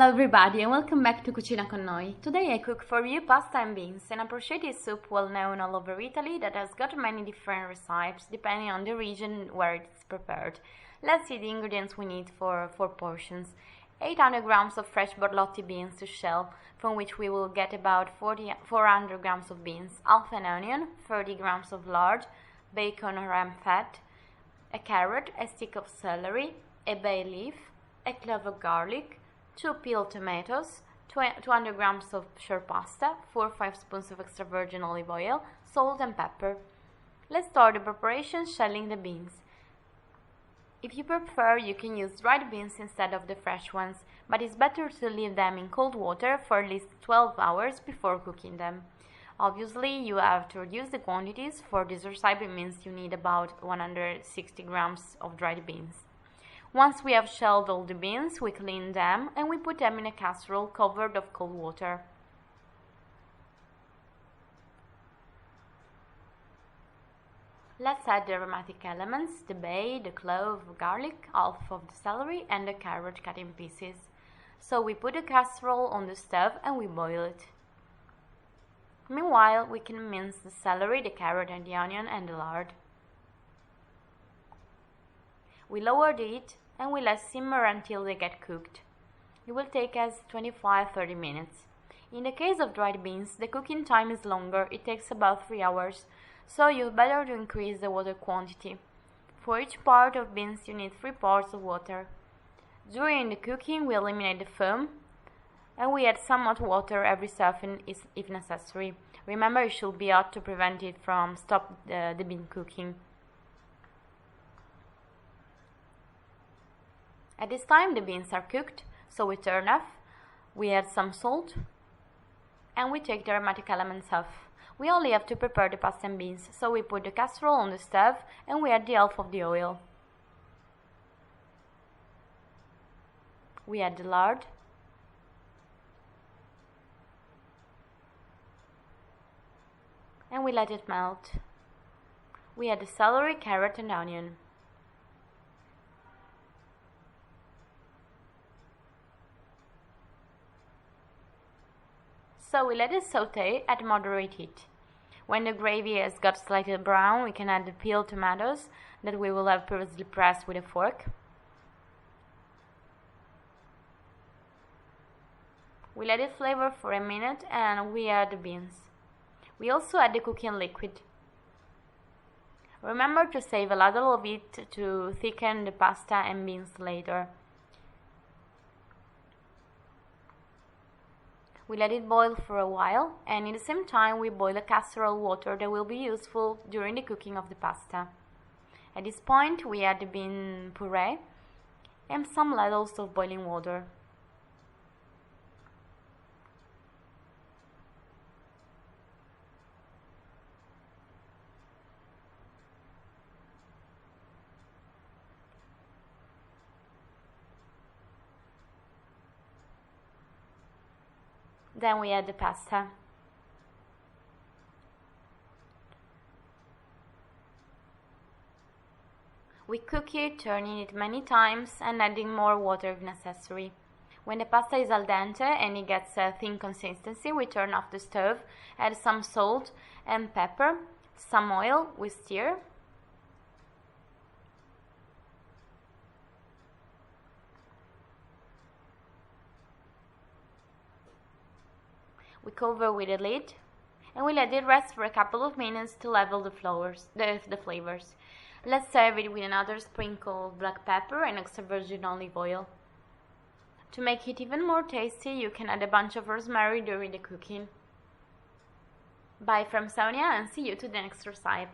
Hello everybody and welcome back to Cucinaconoi. Today I cook for you pasta and beans, an appreciated soup well known all over Italy that has got many different recipes depending on the region where it's prepared. Let's see the ingredients we need for 4 portions. 800 grams of fresh Borlotti beans to shell, from which we will get about 400 grams of beans, half an onion, 30 grams of lard, bacon or ham fat, a carrot, a stick of celery, a bay leaf, a clove of garlic, 2 peeled tomatoes, 200 grams of short pasta, 4 or 5 spoons of extra virgin olive oil, salt and pepper. Let's start the preparation shelling the beans. If you prefer, you can use dried beans instead of the fresh ones, but it's better to leave them in cold water for at least 12 hours before cooking them. Obviously, you have to reduce the quantities. For this recipe means you need about 160 grams of dried beans. Once we have shelled all the beans, we clean them and we put them in a casserole covered with cold water. Let's add the aromatic elements, the bay, the clove, garlic, half of the celery and the carrot cut in pieces. So we put the casserole on the stove and we boil it. Meanwhile, we can mince the celery, the carrot and the onion and the lard. We lower the heat and we let simmer until they get cooked. It will take us 25-30 minutes. In the case of dried beans, the cooking time is longer, it takes about 3 hours, so you better to increase the water quantity. For each part of beans you need 3 parts of water. During the cooking we eliminate the foam and we add some hot water every so often if necessary. Remember, it should be hot to prevent it from stop the bean cooking. At this time the beans are cooked, so we turn off, we add some salt and we take the aromatic elements off. We only have to prepare the pasta and beans, so we put the casserole on the stove and we add the half of the oil. We add the lard, and we let it melt. We add the celery, carrot and onion. So we let it saute at moderate heat. When the gravy has got slightly brown, we can add the peeled tomatoes that we will have previously pressed with a fork. We let it flavor for a minute and we add the beans. We also add the cooking liquid. Remember to save a ladle of it to thicken the pasta and beans later. We let it boil for a while, and in the same time we boil the casserole water that will be useful during the cooking of the pasta. At this point we add the bean puree and some ladles of boiling water. Then we add the pasta. We cook it, turning it many times and adding more water if necessary. When the pasta is al dente and it gets a thin consistency, we turn off the stove, add some salt and pepper, some oil, we stir. We cover with a lid and we let it rest for a couple of minutes to level the flavors. Let's serve it with another sprinkle of black pepper and extra virgin olive oil. To make it even more tasty, you can add a bunch of rosemary during the cooking. Bye from Sonia and see you to the next recipe.